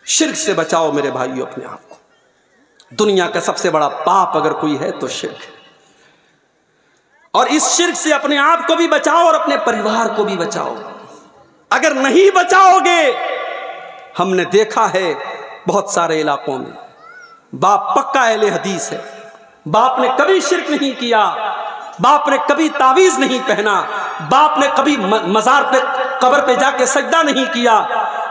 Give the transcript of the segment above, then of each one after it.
شرک سے بچاؤ میرے بھائیو اپنے آپ کو. دنیا کا سب سے بڑا پاپ اگر کوئی ہے تو شرک ہے، اور اس شرک سے اپنے آپ کو بھی بچاؤ اور اپنے پریوار کو بھی بچاؤ. اگر نہیں بچاؤ گے، ہم نے دیکھا ہے بہت سارے علاقوں میں باپ پکا اہل حدیث ہے، باپ نے کبھی شرک نہیں کیا، باپ نے کبھی تعویذ نہیں پہنا، باپ نے کبھی مزار پہ قبر پہ جا کے سجدہ نہیں کیا،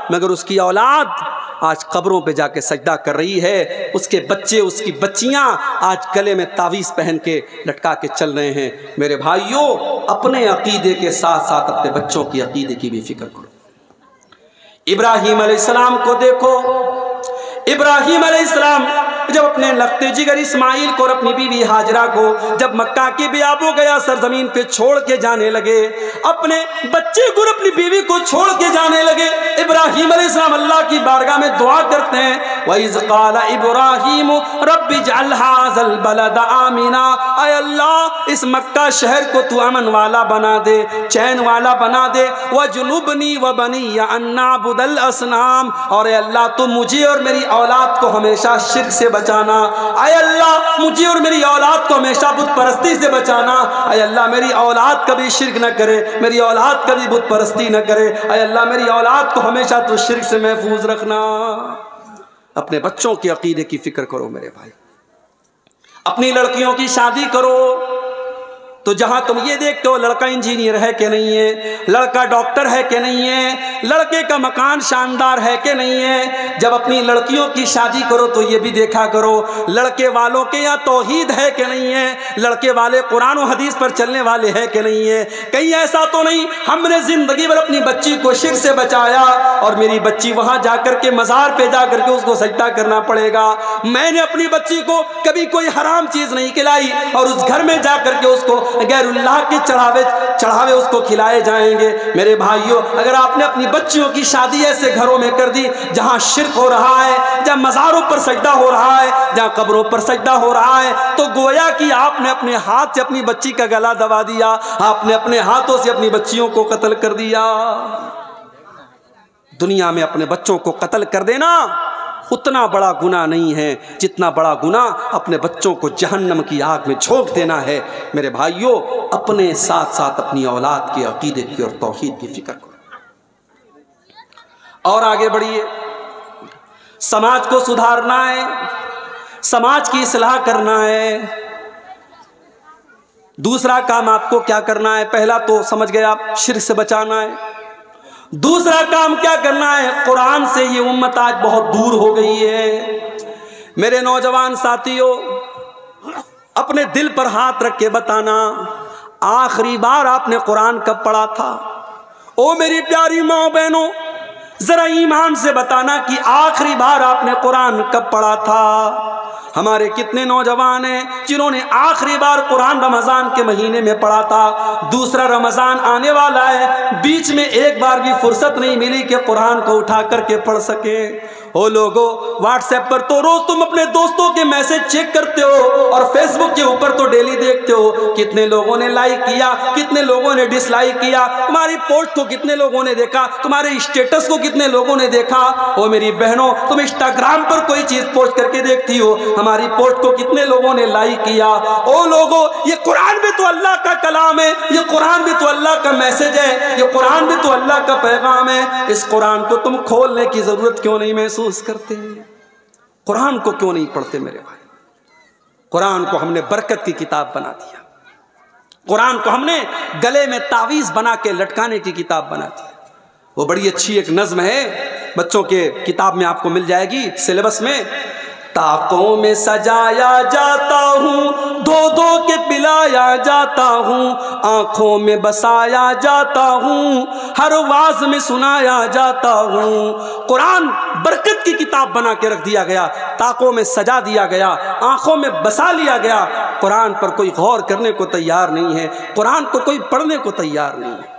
مگر اس کی اولاد آج قبروں پہ جا کے سجدہ کر رہی ہے. اس کے بچے، اس کی بچیاں آج گلے میں تعویذ پہن کے لٹکا کے چل رہے ہیں. میرے بھائیوں، اپنے عقیدے کے ساتھ ساتھ اپنے بچوں کی عقیدے کی بھی فکر کرو. ابراہیم علیہ السلام کو دیکھو. ابراہیم علیہ السلام جب اپنے لخت جگر اسماعیل کو اور اپنی بیوی ہاجرہ کو جب مکہ کی بیاب ہو گیا سرزمین پہ چھوڑ کے جانے لگے، اپنے بچے کو اپنی بیوی کو چھوڑ کے جانے لگے، ابراہیم علیہ السلام اللہ کی بارگاہ میں دعا کرتے ہیں، وَإِذْ قَالَ إِبْرَاهِيمُ رَبِّ اجْعَلْ هَٰذَا الْبَلَدَ آمِنًا، اے اللہ اس مکہ شہر کو تو امن والا بنا دے، چین والا بنا دے، وَجْنُبْنِي وَبَنِيَّ أَن نَّعْبُدَ الْأَصْنَامَ، اور اے اللہ تو مجھے اور میری اولاد کو ہمیشہ شرک سے بچانا، اے اللہ مجھے اور میری اولاد کو ہمیشہ بت پرستی سے بچانا، اے اللہ میری اولاد کبھی شرک نہ کرے، میری اولاد کبھی بت پرستی نہ کرے، اے اللہ میری اولاد کو ہمیشہ تو شرک سے محفوظ رکھنا. اپنے بچوں کے عقیدے کی فکر کرو میرے بھائی. اپنی لڑکیوں کی شادی کرو تو جہاں تم یہ دیکھتے ہو لڑکا انجینئر ہے کہ نہیں ہے، لڑکا ڈاکٹر ہے کہ نہیں ہے، لڑکے کا مکان شاندار ہے کہ نہیں ہے، جب اپنی لڑکیوں کی شادی کرو تو یہ بھی دیکھا کرو لڑکے والوں کے یہاں توحید ہے کہ نہیں ہے، لڑکے والے قرآن و حدیث پر چلنے والے ہیں کہ نہیں ہے. کہیں ایسا تو نہیں ہم نے زندگی بھر اپنی بچی کو شرک سے بچایا اور میری بچی وہاں جا کر کے مزار پہ جا کر کے اس کو سجدہ کرنا پڑے گا. میں نے اپنی بچی کو کبھی کوئی حرام چیز نہیں کھلائی اور اس گھر میں جا کر کے اس کو غیر اللہ کے چڑھاوے اس کو کھلائے جائیں گے. میرے بھائیوں، اگر آپ نے اپنی بچیوں کی شادی ایسے گھروں میں کر دی جہاں شرک ہو رہا ہے، جہاں مزاروں پر سجدہ ہو رہا ہے، جہاں قبروں پر سجدہ ہو رہا ہے، تو گویا کہ آپ نے اپنے ہاتھ سے اپنی بچی کا گلا دبا دیا، آپ نے اپنے ہاتھوں سے اپنی بچیوں کو قتل کر دیا. دنیا میں اپنے بچوں کو قتل کر دینا اتنا بڑا گناہ نہیں ہے جتنا بڑا گناہ اپنے بچوں کو جہنم کی آگ میں جھونک دینا ہے. میرے بھائیوں، اپنے ساتھ ساتھ اپنی اولاد کے عقیدے کی اور توحید کی فکر کرو اور آگے بڑھیے. سماج کو سدھارنا ہے، سماج کی اصلاح کرنا ہے. دوسرا کام آپ کو کیا کرنا ہے؟ پہلا تو سمجھ گئے آپ، شرک سے بچانا ہے. دوسرا کام کیا کرنا ہے؟ قرآن سے یہ امت آج بہت دور ہو گئی ہے. میرے نوجوان ساتھیوں، اپنے دل پر ہاتھ رکھ کے بتانا، آخری بار آپ نے قرآن کب پڑھا تھا؟ او میری پیاری ماں بہنوں، ذرا ایمان سے بتانا کہ آخری بار آپ نے قرآن کب پڑھا تھا؟ ہمارے کتنے نوجوان ہیں جنہوں نے آخری بار قرآن رمضان کے مہینے میں پڑھا تھا؟ دوسرا رمضان آنے والا ہے، بیچ میں ایک بار بھی فرصت نہیں ملی کہ قرآن کو اٹھا کر کے پڑھ سکے. او لوگو، واٹس ایپ پر تو روز تم اپنے دوستوں کے میسج چیک کرتے ہو اور فیس بک کے اوپر تو ڈیلی دیکھتے ہو کتنے لوگوں نے لائک کیا، کتنے لوگوں نے ڈس لائک کیا، تمہاری پوسٹ کو کتنے لوگوں نے دیکھا، تمہارے اسٹیٹس کو کتنے لوگوں نے دیکھا. او میری بہنوں، تم انسٹاگرام پر کوئی چیز پوسٹ کر کے دیکھتی ہو، ہماری پوسٹ کو کتنے لوگوں نے لائک کیا. او لوگو، یہ قرآن بھی تو اللہ کا کلام ہے، یہ قرآن بھی تو اللہ کا میسج ہے، یہ قرآن بھی تو اللہ کا پیغام ہے. اس قرآن کو تم کھولنے کی ضرورت کیوں نہیں محسوس کرتے؟ قرآن کو کیوں نہیں پڑھتے میرے بھائی؟ قرآن کو ہم نے برکت کی کتاب بنا دیا، قرآن کو ہم نے گلے میں تعویذ بنا کے لٹکانے کی کتاب بنا دی. وہ بڑی اچھی ایک نظم ہے، بچوں کے کتاب میں آپ کو مل جائے گی سلیبس میں. طاقوں میں سجایا جاتا ہوں، دو دو کے پلایا جاتا ہوں، آنکھوں میں بسایا جاتا ہوں، ہر واز میں سنایا جاتا ہوں. قرآن برکت کی کتاب بنا کے رکھ دیا گیا، طاقوں میں سجا دیا گیا، آنکھوں میں بسا لیا گیا. قرآن پر کوئی غور کرنے کو تیار نہیں ہے، قرآن کو کوئی پڑھنے کو تیار نہیں ہے.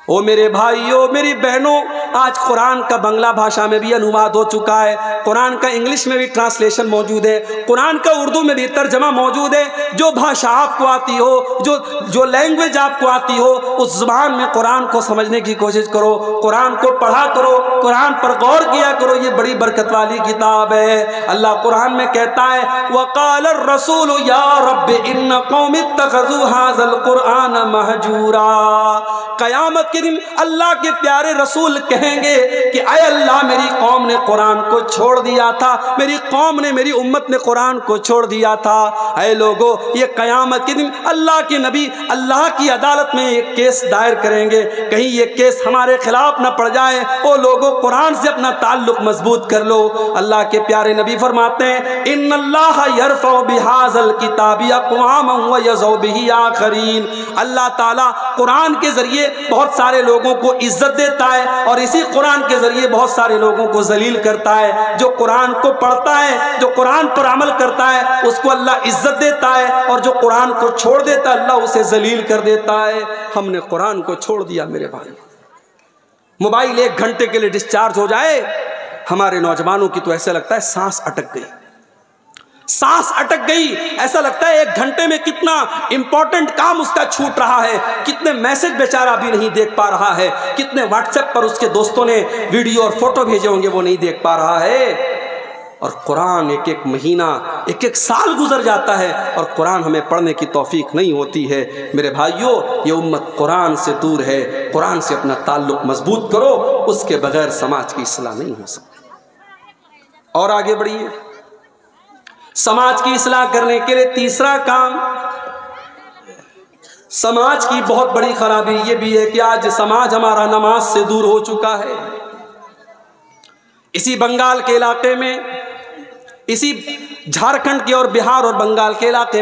او میرے بھائیوں میری بہنوں، آج قرآن کا بنگلہ بھاشا میں بھی انواد ہو چکا ہے، قرآن کا انگلش میں بھی ٹرانسلیشن موجود ہے، قرآن کا اردو میں بھی ترجمہ موجود ہے۔ جو بھاشا آپ کو آتی ہو، جو لینگویج آپ کو آتی ہو، اس زبان میں قرآن کو سمجھنے کی کوشش کرو، قرآن کو پڑھا کرو، قرآن پر غور کیا کرو، یہ بڑی برکت والی کتاب ہے۔ اللہ قرآن میں کہتا ہے وَقَالَ الرَّسُولُ يَا رَبِّ إِنَّ قَوْمِ اتَّخَذُوا هَذَا الْقُرْآنَ مَهْجُورًا۔ قیامت کے دن اللہ کے پیارے رسول کہیں گے کہ اے اللہ میری قوم نے قرآن کو چھوڑ دیا تھا، میری قوم نے، میری امت نے قرآن کو چھوڑ دیا تھا۔ اے لوگو، یہ قیامت کے دن اللہ کے نبی اللہ کی عدالت میں ایک کیس دائر کریں گے، کہیں یہ کیس ہمارے خلاف نہ پڑ جائے۔ او لوگو، قرآن سے اپنا تعلق مضبوط کر لو۔ اللہ کے پیارے نبی فرماتے ہیں ان اللہ یرفع بہذا الکتاب اقواما ویضع بہ آخرین۔ اللہ تعالیٰ قرآن کے ذریعے بہت سارے لوگوں کو عزت دیتا ہے، اور اسی قرآن کے ذریعے بہت سارے لوگوں کو ذلیل کرتا ہے۔ جو قرآن کو پڑھتا ہے، جو قرآن پر عمل کرتا ہے، اس کو اللہ عزت دیتا ہے، اور جو قرآن کو چھوڑ دیتا ہے اللہ اسے ذلیل کر دیتا ہے۔ ہم نے قرآن کو چھوڑ دیا میرے بھائی۔ موبائل 1 گھنٹے کے لیے ڈسچارج ہو جائے، ہمارے نوجوانوں کی تو ایسا لگتا ہے سانس اٹک گئی، سانس اٹک گئی، ایسا لگتا ہے 1 گھنٹے میں کتنا امپورٹنٹ کام اس کا چھوٹ رہا ہے، کتنے میسج بیچارہ بھی نہیں دیکھ پا رہا ہے، کتنے واٹس ایپ پر اس کے دوستوں نے ویڈیو اور فوٹو بھیجے ہوں گے وہ نہیں دیکھ پا رہا ہے۔ اور قرآن ایک مہینہ، ایک سال گزر جاتا ہے اور قرآن ہمیں پڑھنے کی توفیق نہیں ہوتی ہے۔ میرے بھائیوں، یہ امت قرآن سے دور ہے، قرآن سے اپنا تعلق مضبوط کرو، اس کے بغیر سماج کی اصلاح نہیں ہو سکتی۔ اور آگے بڑھیے، سماج کی اصلاح کرنے کے لیے تیسرا کام، سماج کی بہت بڑی خرابی یہ بھی ہے کہ آج سماج ہمارا نماز سے دور ہو چکا ہے۔ اسی بنگال کے علاقے میں، اسی جھارکھنڈ کے اور بہار اور بنگال کے علاقے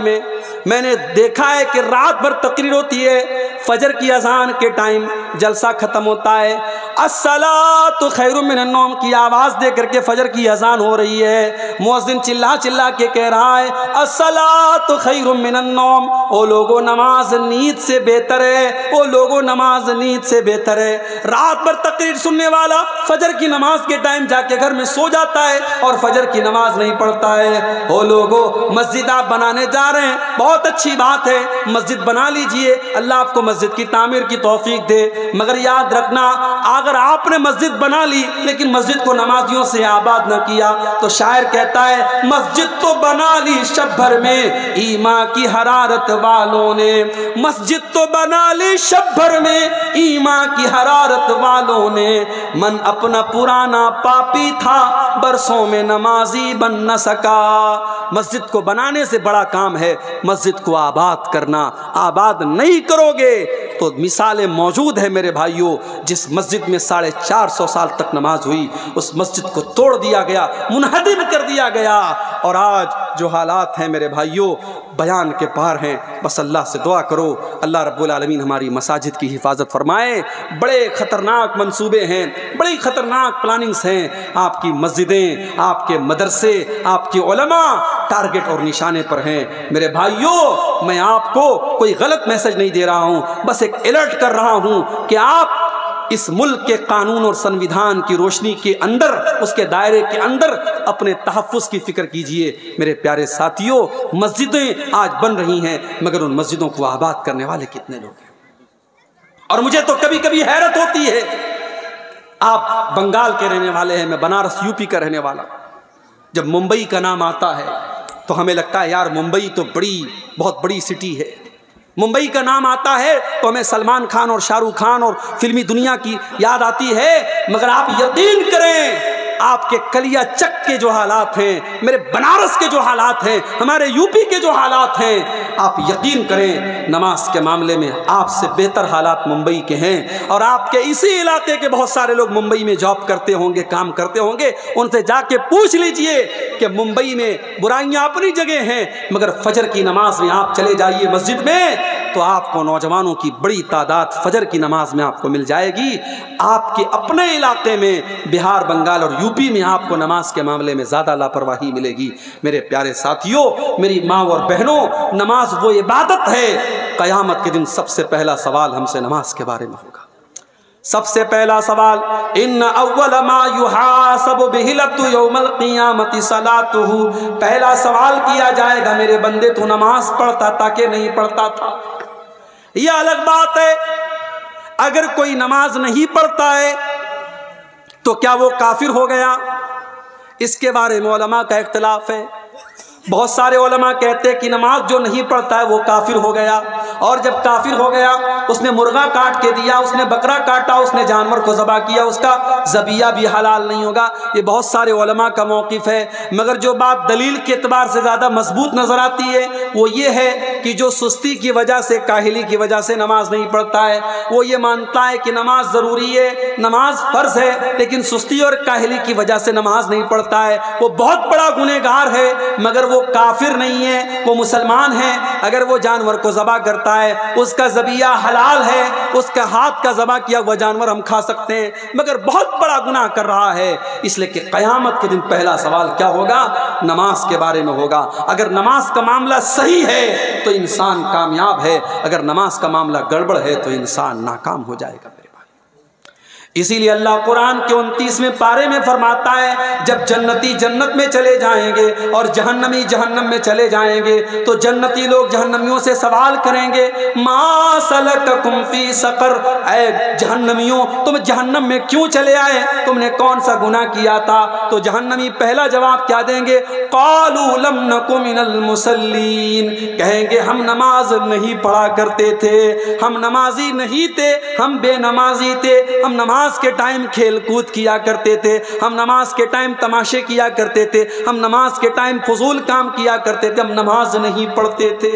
میں نے دیکھا ہے کہ رات بھر تقریر ہوتی ہے، فجر کی اذان کے ٹائم جلسہ ختم ہوتا ہے، الصلاۃ خیر من النوم کی آواز دے کر کے فجر کی اذان ہو رہی ہے، مؤذن چلا چلا کے کہہ رہا ہے الصلاۃ خیر من النوم۔ او لوگو، نماز نیند سے بہتر ہے، او لوگو نماز نیند سے بہتر ہے۔ رات بھر تقریر سننے والا فجر کی نماز کے ٹائم جا کے گھر میں سو جاتا ہے اور فجر کی نماز نہیں پڑھتا ہے۔ او لوگو، مسجد آپ بنانے جا رہے ہیں، بہت اچھی بات ہے، مسجد بنا لیجئے، اللہ آپ کو مسجد کی تعمیر کی توفیق دے، مگر یاد رکھنا اگر آپ نے مسجد بنا لی لیکن مسجد کو نمازیوں سے آباد نہ کیا تو شاعر کہتا ہے مسجد تو بنا لی شب بھر میں ایمان کی حرارت والوں نے، مسجد تو بنا لی شب بھر میں ایمان کی حرارت والوں نے، من اپنا پرانا پاپی تھا برسوں میں نمازی بن نہ سکا۔ مسجد کو بنانے سے بڑا کام ہے مسجد کو آباد کرنا، آباد نہیں کرو گے تو مثالیں موجود ہیں میرے بھائیوں، جس مسجد میں 450 سال تک نماز ہوئی اس مسجد کو توڑ دیا گیا، منہدم کر دیا گیا، اور آج جو حالات ہیں میرے بھائیوں بیان کے پار ہیں۔ بس اللہ سے دعا کرو اللہ رب العالمین ہماری مساجد کی حفاظت فرمائے۔ بڑے خطرناک منصوبے ہیں، بڑی خطرناک پلاننگز ہیں، آپ کی مسجدیں، آپ کے مدرسے، آپ کی علماء ٹارگٹ اور نشانے پر ہیں۔ میرے بھائیوں، میں آپ کو کوئی غلط میسج نہیں دے رہا ہوں، بس ایک الرٹ کر رہا ہوں کہ آپ اس ملک کے قانون اور سنویدھان کی روشنی کے اندر، اس کے دائرے کے اندر اپنے تحفظ کی فکر کیجئے۔ میرے پیارے ساتھیوں، مسجدیں آج بن رہی ہیں مگر ان مسجدوں کو آباد کرنے والے کتنے لوگ ہیں؟ اور مجھے تو کبھی کبھی حیرت ہوتی ہے، آپ بنگال کے رہنے والے ہیں، میں بنارس یو پی کا رہنے والا، جب ممبئی کا نام آتا ہے تو ہمیں لگتا ہے یار ممبئی تو بہت بڑی سٹی ہے، ممبئی کا نام آتا ہے تو ہمیں سلمان خان اور شاہ رخ خان اور فلمی دنیا کی یاد آتی ہے، مگر آپ یقین کریں آپ کے کلیا چک کے جو حالات ہیں، میرے بنارس کے جو حالات ہیں، ہمارے یو پی کے جو حالات ہیں، آپ یقین کریں نماز کے معاملے میں آپ سے بہتر حالات ممبئی کے ہیں۔ اور آپ کے اسی علاقے کے بہت سارے لوگ ممبئی میں جاب کرتے ہوں گے، کام کرتے ہوں گے، ان سے جا کے پوچھ لیجئے کہ ممبئی میں برائیاں اپنی جگہ ہیں مگر فجر کی نماز میں آپ چلے جائیے مسجد میں تو آپ کو نوجوانوں کی بڑی تعداد فجر کی نماز میں آپ کو مل جائے گی۔ آپ کے اپنے علاقے میں بہار، بنگال اور یو پی میں آپ کو نماز کے معاملے میں زیادہ لاپرواہی ملے گی۔ میرے پیارے ساتھیوں، میری ماں اور بہنوں، نماز وہ عبادت ہے، قیامت کے دن سب سے پہلا سوال ہم سے نماز کے بارے میں ہوگا۔ سب سے پہلا سوال، ان اول ما یحاسب بہ العبد یوم القیامۃ صلاتہ، پہلا سوال کیا جائے گا میرے بندے تو نماز پڑھتا تھا کہ نہیں پڑھتا تھا؟ یہ الگ بات ہے، اگر کوئی نماز نہیں پڑھتا ہے تو کیا وہ کافر ہو گیا؟ اس کے بارے میں علماء کا اختلاف ہے۔ بہت سارے علماء کہتے ہیں کہ نماز جو نہیں پڑھتا ہے وہ کافر ہو گیا، اور جب کافر ہو گیا اس نے مرغا کاٹ کے دیا، اس نے بکرا کاٹا، اس نے جانور کو ذبح کیا، اس کا ذبیحہ بھی حلال نہیں ہوگا۔ یہ بہت سارے علماء کا موقف ہے، مگر جو بات دلیل کے اعتبار سے زیادہ مضبوط نظر آتی ہے وہ یہ ہے کہ جو سستی کی وجہ سے، کاہلی کی وجہ سے نماز نہیں پڑھتا ہے، وہ یہ مانتا ہے کہ نماز ضروری ہے، نماز فرض ہے، لیکن سستی اور کاہلی کی وجہ سے نماز نہیں پڑھتا ہے، وہ بہت بڑا گنہگار ہے، مگر وہ کافر نہیں ہے، وہ مسلمان ہے۔ اگر وہ جانور کو ذبح کرتا ہے اس کا ذبیحہ حلال ہے، اس کا ہاتھ کا ذبح کیا ہوا جانور ہم کھا سکتے ہیں، مگر بہت بڑا گناہ کر رہا ہے، اس لیے کہ قیامت کے دن پہلا سوال کیا ہوگا؟ نماز کے بارے میں ہوگا۔ اگر نماز کا معاملہ صحیح ہے تو انسان کامیاب ہے، اگر نماز کا معاملہ گڑبڑ ہے تو انسان ناکام ہو جائے گا۔ اسی لیے اللہ قرآن کے 29ویں پارے میں فرماتا ہے جب جنتی جنت میں چلے جائیں گے اور جہنمی جہنم میں چلے جائیں گے تو جنتی لوگ جہنمیوں سے سوال کریں گے، ما سلککم فی سقر، اے جہنمیوں تم جہنم میں کیوں چلے آئے، تم نے کون سا گناہ کیا تھا؟ تو جہنمی پہلا جواب کیا دیں گے؟ قالوا لم نک من المصلین، کہیں گے ہم نماز نہیں پڑھا کرتے تھے، ہم نمازی نہیں تھے، ہم بے نمازی تھے، ہم نماز کے ٹائم کھیل کود کیا کرتے تھے، ہم نماز کے ٹائم تماشے کیا کرتے تھے، ہم نماز کے ٹائم فضول کام کیا کرتے تھے، ہم نماز نہیں پڑھتے تھے۔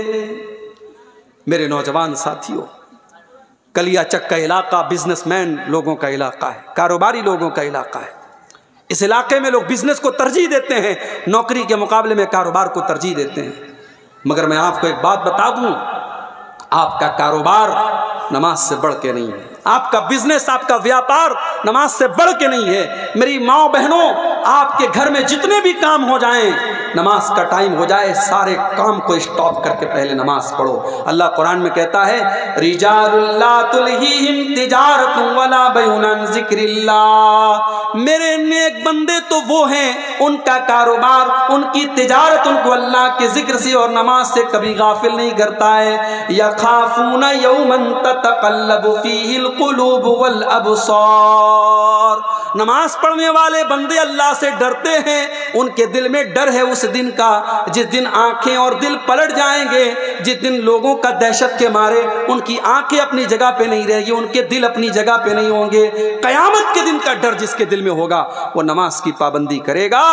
میرے نوجوان ساتھیوں، کلیا چک کا علاقہ بزنس مین لوگوں کا علاقہ ہے، کاروباری لوگوں کا علاقہ ہے۔ اس علاقے میں لوگ بزنس کو ترجیح دیتے ہیں، نوکری کے مقابلے میں کاروبار کو ترجیح دیتے ہیں۔ مگر میں آپ کو ایک بات بتا دوں، آپ کا کاروبار نماز سے بڑھ کے نہیں ہے، آپ کا بزنس، آپ کا ویاپار نماز سے بڑھ کے نہیں ہے۔ میری ماں بہنوں، آپ کے گھر میں جتنے بھی کام ہو جائیں، نماز کا ٹائم ہو جائے سارے کام کو اسٹاپ کر کے پہلے نماز پڑھو۔ اللہ قرآن میں کہتا ہے رجال لا تلہیہم تجارت ولا بیع عن ذکر اللہ، میرے نیک بندے تو وہ ہیں ان کا کاروبار، ان کی تجارت ان کو اللہ کے ذکر سے اور نماز سے کبھی غافل نہیں کرتا ہے۔ یخافون یوما تتقلب فیہ القلوب والابصار، نماز پڑھنے والے بندے اللہ سے ڈرتے ہیں، ان کے دل میں ڈر ہے اس دن کا جس دن آنکھیں اور دل پلٹ جائیں گے، جس دن لوگوں کا دہشت کے مارے ان کی آنکھیں اپنی جگہ پہ نہیں رہیں گی، ان کے دل اپنی جگہ پہ نہیں ہوں گے۔ قیامت کے دن کا ڈر جس کے دل میں ہوگا وہ نماز کی پابندی کرے گا۔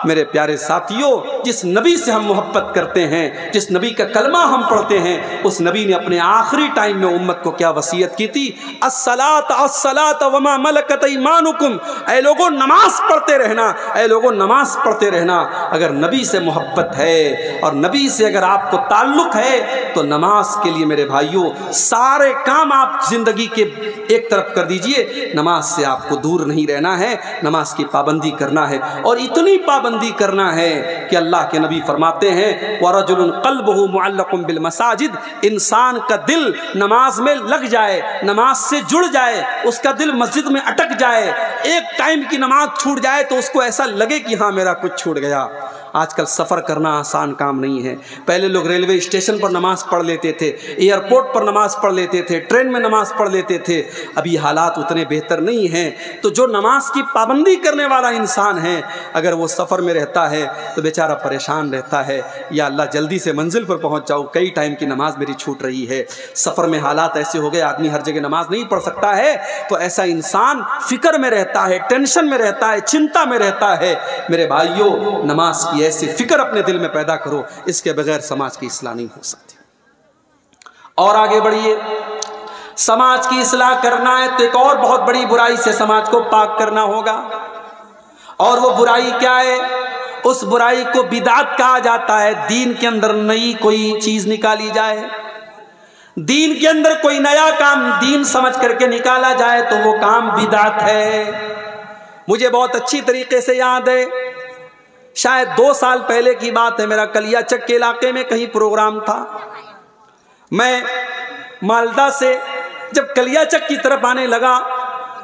میرے پیارے ساتھیوں، جس نبی سے ہم محبت کرتے ہیں، جس نبی کا کلمہ ہم پڑھتے ہیں، اس نبی نے اپنے آخری ٹائم میں امت کو کیا وصیت کی تھی؟ الصلاۃ الصلاۃ وما ملکت ایمانکم، اے لوگوں نماز پڑھتے رہنا، اے لوگوں نماز پڑھتے رہنا۔ اگر نبی سے محبت ہے اور نبی سے اگر آپ کو تعلق ہے تو نماز کے لیے میرے بھائیوں سارے کام آپ زندگی کے ایک طرف کر دیجئے، نماز سے آپ کو دور نہیں رہنا ہے، نماز کی پابندی کرنا ہے، اور اتنی پابندی کرنا ہے کہ اللہ کے نبی فرماتے ہیں وَرَجُلٌ قَلْبُهُ مُعَلَّقٌ بِالْمَسَاجِدِ، انسان کا دل نماز میں لگ جائے، نماز سے جڑ جائے، اس کا دل مسجد میں اٹک جائے، ایک ٹائم کی نماز چھوٹ جائے تو اس کو ایسا لگے کہ ہاں میرا کچھ چھوٹ گیا۔ آج کل سفر کرنا آسان کام نہیں ہے، پہلے لوگ ریلوے اسٹیشن پر نماز پڑھ لیتے تھے، ایئرپورٹ پر نماز پڑھ لیتے تھے، ٹرین میں نماز پڑھ لیتے تھے، ابھی حالات اتنے بہتر نہیں ہیں۔ تو جو نماز کی پابندی کرنے والا انسان ہے اگر وہ سفر میں رہتا ہے تو بیچارہ پریشان رہتا ہے، یا اللہ جلدی سے منزل پر پہنچ جاؤ، کئی ٹائم کی نماز میری چھوٹ رہی ہے۔ سفر میں حالات ایسے ہو گئے آدمی ہر جگہ نماز نہیں پڑھ سکتا ہے، تو ایسا انسان فکر میں رہتا ہے، ٹینشن میں رہتا ہے، چنتا میں رہتا ہے۔ میرے بھائیوں، نماز کی ایسی فکر اپنے دل میں پیدا کرو، اس کے بغیر سماج کی اصلاح نہیں ہو سکتی۔ اور آگے بڑھیے، سماج کی اصلاح کرنا ہے تو ایک اور بہت بڑی برائی سے سماج کو پاک کرنا ہوگا، اور وہ برائی کیا ہے؟ اس برائی کو بدعت کہا جاتا ہے۔ دین کے اندر نئی کوئی چیز نکالی جائے، دین کے اندر کوئی نیا کام دین سمجھ کر کے نکالا جائے تو وہ کام بدعت ہے۔ مجھے بہت اچھی طریقے سے یاد ہے، شاید 2 سال پہلے کی بات ہے، میرا کلیا چک کے علاقے میں کہیں پروگرام تھا۔ میں مالدہ سے جب کلیا چک کی طرف آنے لگا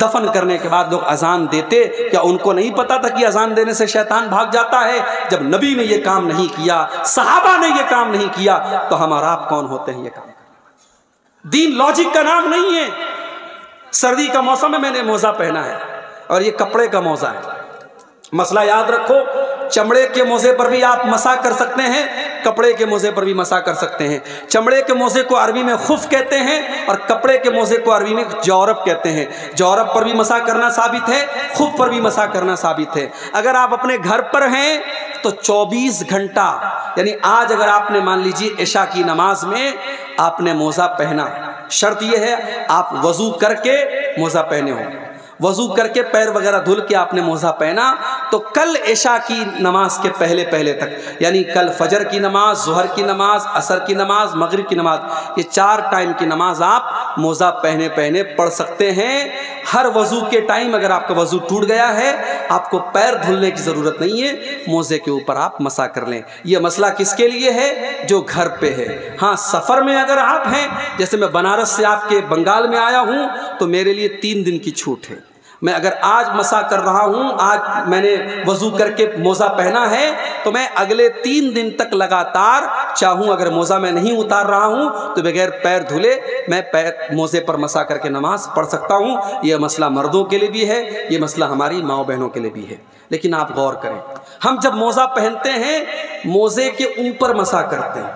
دفن کرنے کے بعد لوگ اذان دیتے، کیا ان کو نہیں پتا تھا کہ اذان دینے سے شیطان بھاگ جاتا ہے؟ جب نبی نے یہ کام نہیں کیا، صحابہ نے یہ کام نہیں کیا، تو ہم اور آپ کون ہوتے ہیں یہ کام کریں؟ دین لاجک کا نام نہیں ہے۔ سردی کا موسم میں نے موزہ پہنا ہے اور یہ کپڑے کا موزہ ہے۔ مسئلہ یاد رکھو، چمڑے کے موزے پر بھی آپ مسح کر سکتے ہیں، کپڑے کے موزے پر بھی مسح کر سکتے ہیں۔ چمڑے کے موزے کو عربی میں خف کہتے ہیں اور کپڑے کے موزے کو عربی میں جورب کہتے ہیں۔ جورب پر بھی مسح کرنا ثابت ہے، خف پر بھی مسح کرنا ثابت ہے۔ اگر آپ اپنے گھر پر ہیں تو 24 گھنٹہ، یعنی آج اگر آپ نے مان لیجیے عشاء کی نماز میں آپ نے موزہ پہنا، شرط یہ ہے آپ وضو کر کے موزہ پہنے ہوں، وضو کر کے پیر وغیرہ دھل کے آپ نے موزہ پہنا، تو کل عشاء کی نماز کے پہلے تک، یعنی کل فجر کی نماز، ظہر کی نماز، عصر کی نماز، مغرب کی نماز، یہ 4 ٹائم کی نماز آپ موزہ پہنے پڑھ سکتے ہیں۔ ہر وضو کے ٹائم اگر آپ کا وضو ٹوٹ گیا ہے، آپ کو پیر دھلنے کی ضرورت نہیں ہے، موزے کے اوپر آپ مسح کر لیں۔ یہ مسئلہ کس کے لیے ہے؟ جو گھر پہ ہے۔ ہاں سفر میں اگر آپ ہیں، جیسے میں بنارس سے آپ کے بنگال میں آیا ہوں، تو میرے لیے 3 دن کی چھوٹ ہے۔ میں اگر آج مسح کر رہا ہوں، آج میں نے وضو کر کے موزہ پہنا ہے، تو میں اگلے 3 دن تک لگاتار چاہوں، اگر موزہ میں نہیں اتار رہا ہوں تو بغیر پیر دھلے میں موزے پر مسح کر کے نماز پڑھ سکتا ہوں۔ یہ مسئلہ مردوں کے لیے بھی ہے، یہ مسئلہ ہماری ماؤں بہنوں کے لیے بھی ہے۔ لیکن آپ غور کریں، ہم جب موزہ پہنتے ہیں موزے کے اوپر مسح کرتے ہیں،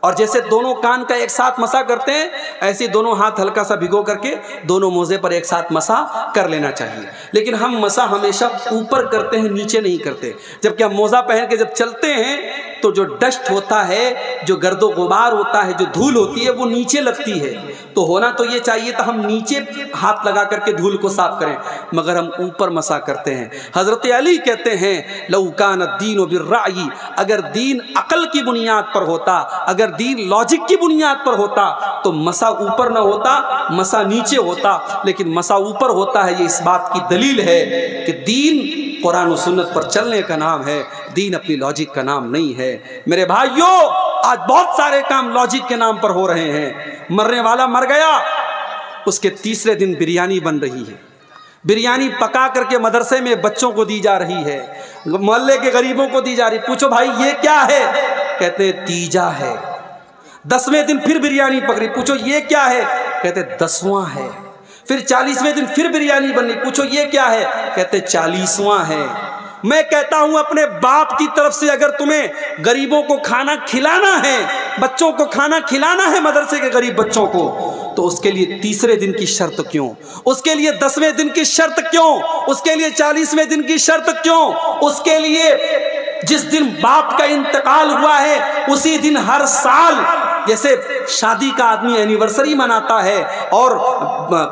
اور جیسے دونوں کان کا ایک ساتھ مسح کرتے ہیں، ایسے دونوں ہاتھ ہلکا سا بھگو کر کے دونوں موزے پر ایک ساتھ مسح کر لینا چاہیے۔ لیکن ہم مسح ہمیشہ اوپر کرتے ہیں، نیچے نہیں کرتے۔ جبکہ ہم موزہ پہن کے جب چلتے ہیں تو جو ڈسٹ ہوتا ہے، جو گرد و غبار ہوتا ہے، جو دھول ہوتی ہے، وہ نیچے لگتی ہے۔ تو ہونا تو یہ چاہیے تھا ہم نیچے ہاتھ لگا کر کے دھول کو صاف کریں، مگر ہم اوپر مسح کرتے ہیں۔ حضرت علی کہتے ہیں لو کان الدین بالرأی، اگر دین عقل کی بنیاد پر ہوتا، اگر دین لاجک کی بنیاد پر ہوتا تو مسح اوپر نہ ہوتا، مسح نیچے ہوتا۔ لیکن مسح اوپر ہوتا ہے، یہ اس بات کی دلیل ہے کہ دین قرآن و سنت پر چلنے کا نام ہے، دین اپنی لاجک کا نام نہیں ہے۔ میرے بھائیوں، آج بہت سارے کام لاجک کے نام پر ہو رہے ہیں۔ مرنے والا مر گیا، اس کے تیسرے دن بریانی بن رہی ہے، بریانی پکا کر کے مدرسے میں بچوں کو دی جا رہی ہے، محلے کے غریبوں کو دی جا رہی۔ پوچھو بھائی یہ کیا ہے؟ کہتے تیجا ہے۔ 10ویں دن پھر بریانی پکڑی، پوچھو یہ کیا ہے؟ کہتے 10واں ہے۔ پھر 40ویں دن پھر بریانی بنی، پوچھو یہ کیا ہے؟ کہتے 40واں ہے۔ میں کہتا ہوں اپنے باپ کی طرف سے اگر تمہیں غریبوں کو کھانا کھلانا ہے، بچوں کو کھانا کھلانا ہے، مدرسے کے غریب بچوں کو، تو اس کے لیے تیسرے دن کی شرط کیوں؟ اس کے لیے 10ویں دن کی شرط کیوں؟ اس کے لیے 40ویں دن کی شرط کیوں؟ اس کے لیے جس دن باپ کا انتقال ہوا ہے اسی دن ہر سال جیسے شادی کا آدمی اینیورسری مناتا ہے اور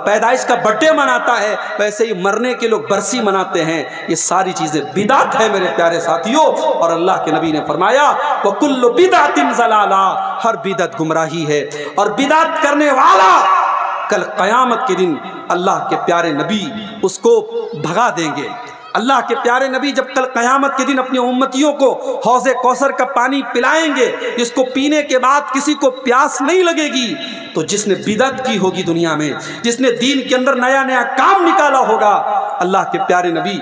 پیدائش کا برتھ ڈے مناتا ہے، ویسے ہی مرنے کے لوگ برسی مناتے ہیں۔ یہ ساری چیزیں بدعت ہے میرے پیارے ساتھیوں، اور اللہ کے نبی نے فرمایا وَكُلُّ بِدْعَةٍ ضَلَالَةٍ، ہر بدعت گمراہی ہے، اور بدعت کرنے والا کل قیامت کے دن اللہ کے پیارے نبی اس کو بھگا دیں گے۔ اللہ کے پیارے نبی جب کل قیامت کے دن اپنی امتیوں کو حوض کوثر کا پانی پلائیں گے، جس کو پینے کے بعد کسی کو پیاس نہیں لگے گی، تو جس نے بدعت کی ہوگی دنیا میں، جس نے دین کے اندر نیا نیا کام نکالا ہوگا، اللہ کے پیارے نبی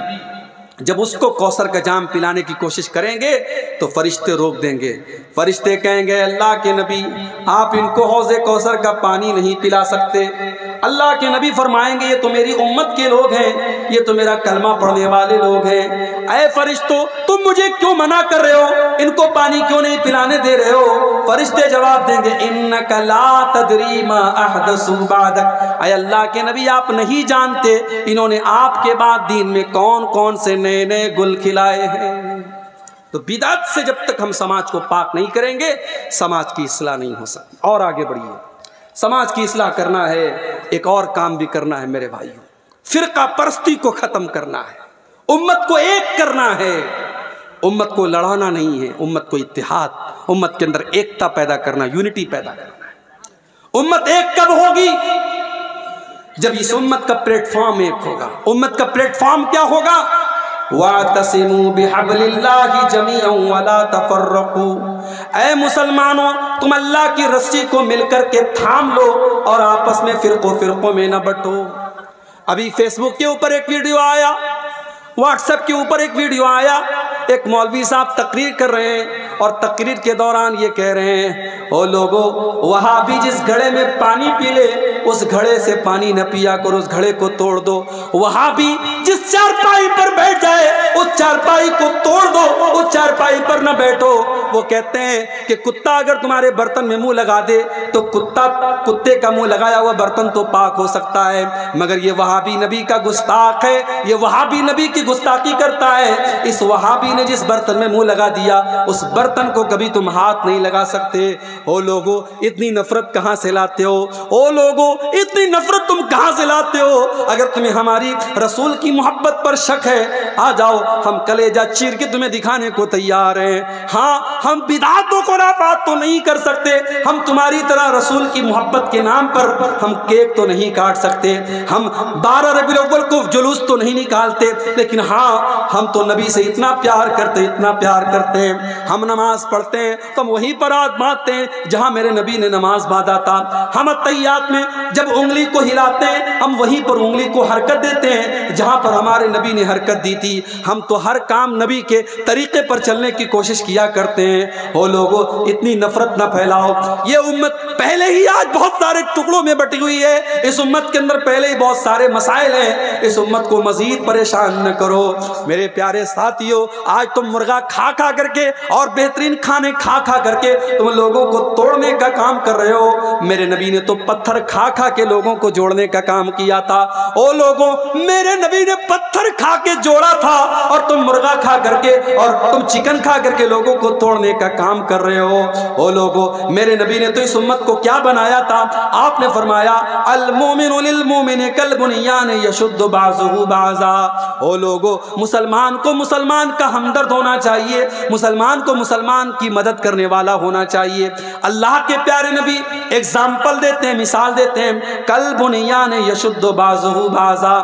جب اس کو کوثر کا جام پلانے کی کوشش کریں گے تو فرشتے روک دیں گے۔ فرشتے کہیں گے اللہ کے نبی آپ ان کو حوض کوثر کا پانی نہیں پلا سکتے۔ اللہ کے نبی فرمائیں گے یہ تو میری امت کے لوگ ہیں، یہ تو میرا کلمہ پڑھنے والے لوگ ہیں، اے فرشتوں تم مجھے کیوں منع کر رہے ہو، ان کو پانی کیوں نہیں پلانے دے رہے ہو؟ فرشتے جواب دیں گے انک لا تدری ما احدثوا بعدک، اے اللہ کے نبی آپ نہیں جانتے انہوں نے آپ کے بعد دین میں کون کون سے نئے نئے گل کھلائے ہیں۔ تو بدعت سے جب تک ہم سماج کو پاک نہیں کریں گے سماج کی اصلاح نہیں ہو سکتی۔ اور آگے بڑھیے، سماج کی اصلاح کرنا ہے، ایک اور کام بھی کرنا ہے میرے بھائیوں، فرقہ پرستی کو ختم کرنا ہے، امت کو ایک کرنا ہے، امت کو لڑانا نہیں ہے، امت کو اتحاد، امت کے اندر ایکتا پیدا کرنا، یونٹی پیدا کرنا ہے۔ امت ایک کب ہوگی؟ جب اس امت کا پلیٹ فارم ایک ہوگا۔ امت کا پلیٹ فارم کیا ہوگا؟ وَاعْتَصِمُوا بِحَبْلِ اللَّهِ جَمِيعًا وَلَا تَفَرَّقُوا، اے مسلمانوں تم اللہ کی رسی کو مل کر کے تھام لو اور آپس میں فرقوں میں نہ بٹو۔ ابھی فیس بک کے اوپر ایک ویڈیو آیا، واٹس ایپ کے اوپر ایک ویڈیو آیا، ایک مولوی صاحب تقریر کر رہے ہیں اور تقریر کے دوران یہ کہہ رہے ہیں او لوگو وہابی جس گھڑے میں پانی پی لے اس گھڑے سے پانی نہ پیا کرو، اس گھڑے کو توڑ دو۔ وہابی جس چارپائی پر بیٹھ جائے اس چارپائی کو توڑ دو، اس چارپائی پر نہ بیٹھو۔ وہ کہتے ہیں کہ کتا اگر تمہارے برتن میں منہ لگا دے تو کتے کا منہ لگایا ہوا برتن تو پاک ہو سکتا ہے، مگر یہ وہابی نبی کا گستاخ ہے، یہ وہابی نبی کی گستاخی کرتا ہے۔ اس وہابی نے جس برتن میں منہ لگا دیا اس برتن کو کبھی تم ہاتھ نہیں لگا سکتے۔ او لوگو اتنی نفرت کہاں سے لاتے ہو؟ او لوگو اتنی نفرت تم کہاں سے لاتے ہو؟ اگر تمہیں ہماری رسول کی محبت پر شک ہے آ جاؤ، ہم کلیجہ چیر کے تمہیں دکھانے کو تیار ہیں۔ ہاں ہم بدعات و خرافات تو نہیں کر سکتے، ہم تمہاری طرح رسول کی محبت کے نام پر ہم کیک تو نہیں کاٹ سکتے، ہم 12 ربیع الاول کو جلوس تو نہیں نکالتے، لیکن ہاں ہم تو نبی سے اتنا پیار کرتے، اتنا پیار کرتے ہیں، ہم نماز پڑھتے ہیں تو ہم وہیں پر ہاتھ باندھتے ہیں جہاں میرے نبی نے نماز باندھا تھا۔ ہم اتحیات میں جب انگلی کو ہلاتے ہیں ہم وہیں پر انگلی کو حرکت دیتے ہیں جہاں پر ہمارے نبی نے حرکت دی تھی۔ ہم تو ہر کام نبی کے طریقے پر چلنے کی کوشش کیا کرتے ہیں۔ او لوگو اتنی نفرت نہ پھیلاؤ، یہ امت پہلے ہی آج بہت سارے ٹکڑوں میں بٹی ہوئی ہے، اس امت کے اندر پہلے ہی بہت سارے مسائل ہیں، اس امت کو مزید پریشان نہ کرو۔ میرے پیارے ساتھیو، آج تم مرغا کھا کھا کر کے اور بہترین کھانے کھا کھا کر کے تم لوگوں کو توڑنے کا کام کر رہے ہو، میرے نبی نے تو پتھر کھا کھا کے لوگوں کو جوڑنے کا کام کیا تھا۔ او لوگوں میرے نبی نے پتھر کھا کے جوڑا تھا اور تم مرغا کھا کر کے اور تم چکن کھا کر کے لوگوں کو توڑنے کا کام کر رہے ہو۔ او لوگوں میرے نبی نے تو اس امت کو کیا بنایا تھا؟ آپ نے فرمایا المومن للمومن کالبنیان یشد بعضہ بعضا۔ او لوگوں مسلمان کو مسلمان کا ہمدرد ہونا چاہیے، مسلمان کو مسلمان کی مدد کرنے والا ہونا چاہیے۔ اللہ کے پیارے نبی ایگزامپل دیتے ہیں، مثال دیتے ہیں، کالبنیان یشد بعضہ بعضا،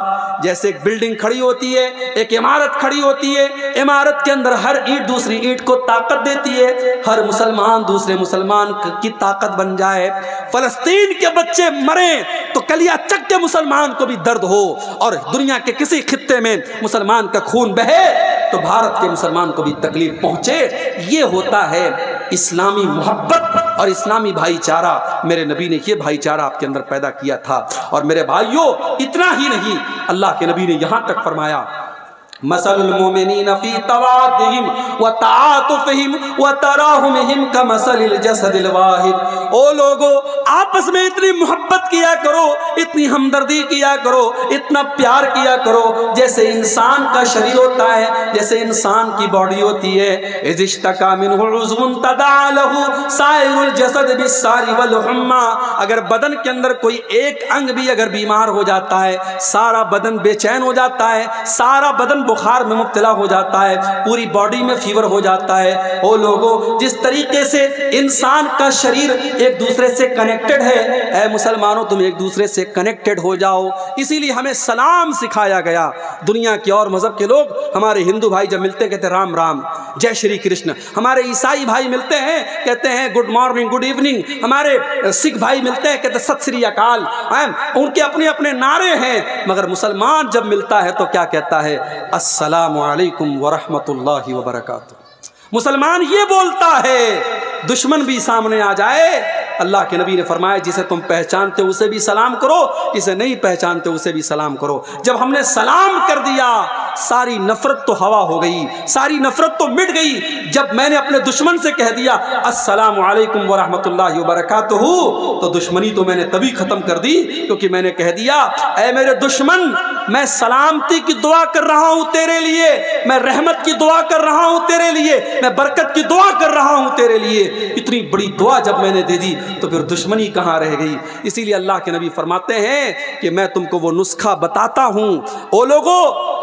جیسے ایک بلڈنگ کھڑی ہوتی ہے، ایک عمارت کھڑی ہوتی ہے، عمارت کے اندر ہر اینٹ دوسری اینٹ کو طاقت دیتی ہے، ہر مسلمان دوسرے مسلمان کی طاقت بن جائے۔ فلسطین کے بچے مریں تو کلیہ چک کے مسلمان کو بھی درد ہو، اور دنیا کے کسی خطے میں مسلمان کا خون بہے تو بھارت کے مسلمان کو بھی تکلیف پہنچے۔ یہ ہوتا ہے اسلامی محبت اور اسلامی بھائی چارہ۔ میرے نبی نے یہ بھائی چارہ آپ کے اندر پیدا کیا تھا۔ اور میرے بھائیوں اتنا ہی نہیں، اللہ کے نبی نے یہاں تک فرمایا مثل المؤمنین فی توادہم وتعاطفہم وتراحمہم کمثل الجسد الواحد۔ او لوگو آپس میں اتنی محبت کیا کرو، اتنی ہمدردی کیا کرو، اتنا پیار کیا کرو جیسے انسان کا شریر ہوتا ہے، جیسے انسان کی باڈی ہوتی ہے۔ اذ اشتکا منہ عضو تداعی لہ سائر الجسد بالسہر والحمى۔ اگر بدن کے اندر کوئی ایک انگ بھی اگر بیمار ہو جاتا ہے سارا بدن بے چین ہو جاتا ہے، سارا بدن بخار میں مبتلا ہو جاتا ہے، پوری باڈی میں فیور ہو جاتا ہے۔ او لوگو جس طریقے سے انسان کا شریر ایک دوسرے سے کنیکٹڈ ہے، اے مسلمانوں تم ایک دوسرے سے کنیکٹڈ ہو جاؤ۔ اسی لیے ہمیں سلام سکھایا گیا۔ دنیا کے اور مذہب کے لوگ، ہمارے ہندو بھائی جب ملتے کہتے ہیں رام رام، جے شری کرشن، ہمارے عیسائی بھائی ملتے ہیں کہتے ہیں گڈ مارننگ گڈ ایوننگ، ہمارے سکھ بھائی ملتے ہیں کہتے ہیں ست سری اکال، ان کے اپنے اپنے نعرے ہیں، مگر مسلمان جب ملتا ہے تو کیا کہتا ہے؟ السلام علیکم ورحمۃ اللہ وبرکاتہ۔ مسلمان یہ بولتا ہے، دشمن بھی سامنے آ جائے اللہ کے نبی نے فرمایا جسے تم پہچانتے ہو اسے بھی سلام کرو، جسے نہیں پہچانتے اسے بھی سلام کرو۔ جب ہم نے سلام کر دیا ساری نفرت تو ہوا ہو گئی، ساری نفرت تو مٹ گئی۔ جب میں نے اپنے دشمن سے کہہ دیا السلام علیکم ورحمۃ اللہ وبرکاتہ تو دشمنی تو میں نے تبھی ختم کر دی، کیونکہ میں نے کہہ دیا اے میرے دشمن میں سلامتی کی دعا کر رہا ہوں تیرے لیے، میں رحمت کی دعا کر رہا ہوں تیرے لیے، میں برکت کی دعا کر رہا ہوں تیرے لیے۔ اتنی بڑی دعا جب میں نے دے دی تو پھر دشمنی کہاں رہ گئی؟ اسی لیے اللہ کے نبی فرماتے ہیں کہ میں تم کو وہ نسخہ بتاتا ہوں۔ او لوگو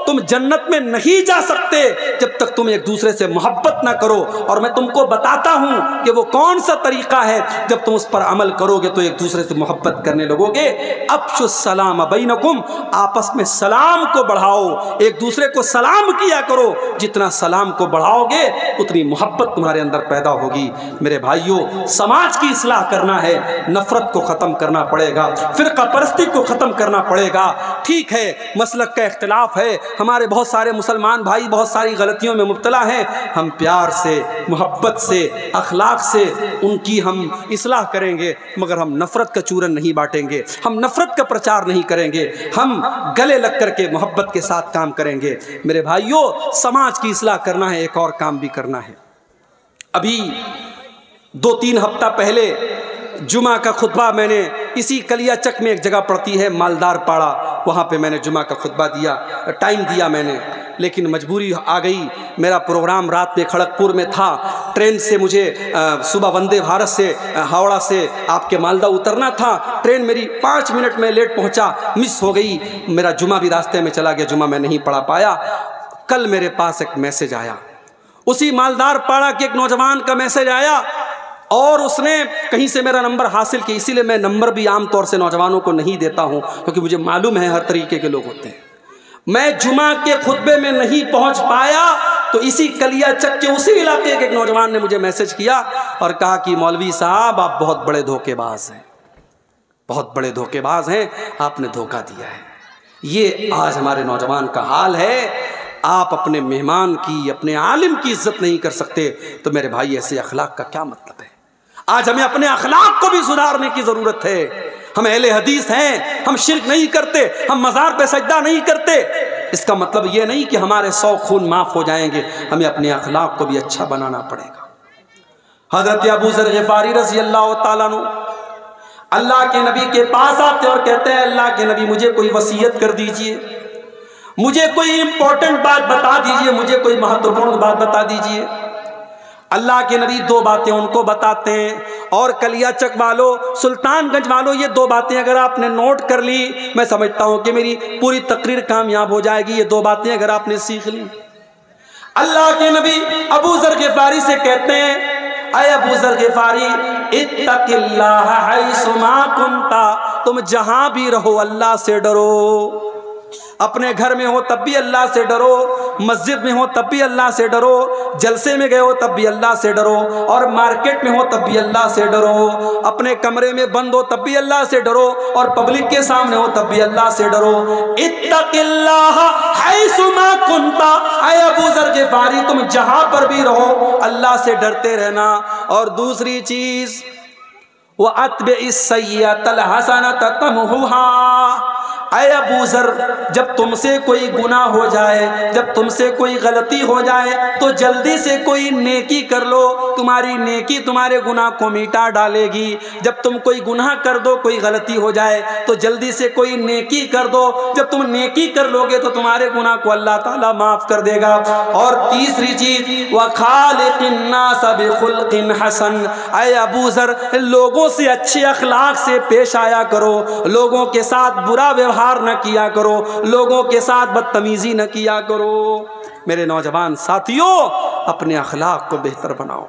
تم جنت میں نہیں جا سکتے جب تک تم ایک دوسرے سے محبت نہ کرو، اور میں تم کو بتاتا ہوں کہ وہ کون سا طریقہ ہے، جب تم اس پر عمل کرو گے تو ایک دوسرے سے محبت کرنے لگو گے۔ افشوا السلام بینکم، آپس میں سلام کو بڑھاؤ، ایک دوسرے کو سلام کیا کرو، جتنا سلام کو بڑھاؤ گے اتنی محبت تمہارے اندر پیدا ہوگی۔ میرے بھائیوں، سماج کی اصلاح کرنا ہے، نفرت کو ختم کرنا پڑے گا، فرقہ پرستی کو ختم کرنا پڑے گا۔ ٹھیک ہے مسلک کا اختلاف ہے، ہمارے بہت سارے مسلمان بھائی بہت ساری غلطیوں میں مبتلا ہیں، ہم پیار سے، محبت سے، اخلاق سے ان کی ہم اصلاح کریں گے، مگر ہم نفرت کا چورن نہیں بانٹیں گے، ہم نفرت کا پرچار نہیں کریں گے، ہم گلے لگ کر کے محبت کے ساتھ کام کریں گے۔ میرے بھائیوں، سماج کی اصلاح کرنا ہے، ایک اور کام بھی کرنا ہے۔ ابھی 2-3 ہفتہ پہلے جمعہ کا خطبہ میں نے اسی کلیا چک میں ایک جگہ پڑتی ہے مالدار پاڑا، وہاں پہ میں نے جمعہ کا خطبہ دیا، ٹائم دیا میں نے، لیکن مجبوری آ گئی، میرا پروگرام رات میں کھڑگپور میں تھا، ٹرین سے مجھے صبح وندے بھارت سے ہاوڑا سے آپ کے مالدہ اترنا تھا، ٹرین میری 5 منٹ میں لیٹ پہنچا، مس ہو گئی، میرا جمعہ بھی راستے میں چلا گیا، جمعہ میں نہیں پڑھا پایا۔ کل میرے پاس ایک میسج آیا، اسی مالدار پاڑا کے ایک نوجوان کا میسج آیا، اور اس نے کہیں سے میرا نمبر حاصل کیا، اسی لیے میں نمبر بھی عام طور سے نوجوانوں کو نہیں دیتا ہوں، کیونکہ مجھے معلوم ہے ہر طریقے کے لوگ ہوتے ہیں۔ میں جمعہ کے خطبے میں نہیں پہنچ پایا تو اسی کلیا چک کے اسی علاقے کے ایک نوجوان نے مجھے میسج کیا اور کہا کہ مولوی صاحب آپ بہت بڑے دھوکے باز ہیں، بہت بڑے دھوکے باز ہیں، آپ نے دھوکہ دیا ہے۔ یہ آج ہمارے نوجوان کا حال ہے۔ آپ اپنے مہمان کی، اپنے عالم کی عزت نہیں کر سکتے تو میرے بھائی ایسے اخلاق کا کیا مطلب ہے؟ آج ہمیں اپنے اخلاق کو بھی سدھارنے کی ضرورت ہے۔ ہم اہل حدیث ہیں، ہم شرک نہیں کرتے، ہم مزار پہ سجدہ نہیں کرتے، اس کا مطلب یہ نہیں کہ ہمارے 100 خون معاف ہو جائیں گے، ہمیں اپنے اخلاق کو بھی اچھا بنانا پڑے گا۔ حضرت ابو ذر غفاری رضی اللہ تعالیٰ عنہ اللہ کے نبی کے پاس آتے اور کہتے ہیں اللہ کے نبی مجھے کوئی وصیت کر دیجئے، مجھے کوئی امپورٹنٹ بات بتا دیجئے، مجھے کوئی مہتوپورن بات بتا دیجئے۔ اللہ کے نبی 2 باتیں ان کو بتاتے ہیں، اور کلیا چک والوں، سلطان گنج والوں، یہ 2 باتیں اگر آپ نے نوٹ کر لی میں سمجھتا ہوں کہ میری پوری تقریر کامیاب ہو جائے گی۔ یہ 2 باتیں اگر آپ نے سیکھ لی، اللہ کے نبی ابو ذر غفاری سے کہتے ہیں اے ابو ذر غفاری اتق اللہ حیث ما کنت، تم جہاں بھی رہو اللہ سے ڈرو، اپنے گھر میں ہو تب بھی اللہ سے ڈرو، مسجد میں ہو تب بھی اللہ سے ڈرو، جلسے میں گئے ہو تب بھی اللہ سے ڈرو، اور مارکیٹ میں ہو تب بھی اللہ سے ڈرو، اپنے کمرے میں بند ہو تب بھی اللہ سے ڈرو، اور پبلک کے سامنے ہو تب بھی اللہ سے ڈرو۔ اتق اللہ حیث ما کنت، اے ابو ذر غفاری تم جہاں پر بھی رہو اللہ سے ڈرتے رہنا۔ اور دوسری چیز وَأَتْبِعِ السَّيِّئَةَ الْحَسَنَةَ تَمْحُوهَا، اے ابو ذر جب تم سے کوئی گناہ ہو جائے، جب تم سے کوئی غلطی ہو جائے تو جلدی سے کوئی نیکی کر لو، تمہاری نیکی تمہارے گناہ کو مٹا ڈالے گی۔ جب تم کوئی گناہ کر دو، کوئی غلطی ہو جائے تو جلدی سے کوئی نیکی کر دو، جب تم نیکی کر لو گے تو تمہارے گناہ کو اللہ تعالیٰ معاف کر دے گا۔ اور تیسری چیز وَخَالِقِ النَّاسَ بِخُلْقٍ حَسَنٍ، اے ابو ذر لوگوں سے اچھے اخلاق سے پیش آیا کرو، لوگوں کے ساتھ برا ویوہار نہ کیا کرو، لوگوں کے ساتھ بدتمیزی نہ کیا کرو۔ میرے نوجوان ساتھیوں، اپنے اخلاق کو بہتر بناؤ،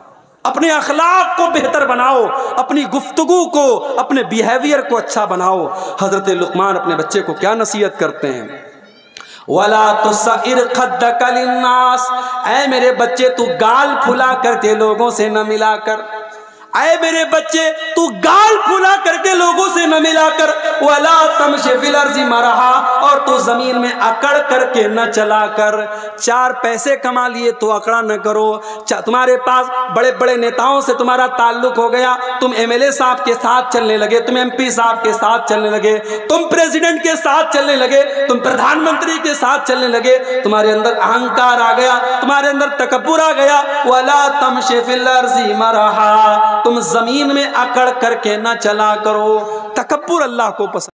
اپنے اخلاق کو بہتر بناؤ، اپنی گفتگو کو، اپنے بیہیویئر کو اچھا بناؤ۔ حضرت لقمان اپنے بچے کو کیا نصیحت کرتے ہیں؟ وَلَا تُسَئِرْ خَدَّكَ لِلنَّاسِ، اے میرے بچے تو گال پھلا کر کے لوگوں سے نہ ملا کر، اے میرے بچے تو گال پھلا کر کے لوگوں سے نہ ملا کر، وَلَا تَمْشِ فِي الْأَرْضِ مَرَحًا، اور تو زمین میں اکڑ کر کے نہ چلا کر۔ 4 پیسے کما لیے تو اکڑا نہ کرو، تمہارے پاس بڑے بڑے نیتاؤں سے تمہارا تعلق ہو گیا، تم MLA صاحب کے ساتھ چلنے لگے، تم MP صاحب کے ساتھ چلنے لگے، تم پریزیڈنٹ کے ساتھ چلنے لگے، تم پردھان منتری کے ساتھ چلنے لگے، تمہارے اندر اہنکار آ گیا، تمہارے اندر تکبر آ گیا۔ وَلَا تَمْشِ فِي الْأَرْضِ مَرَحًا، تم زمین میں اکڑ کر کے نہ چلا کرو۔ تکبر اللہ کو پسند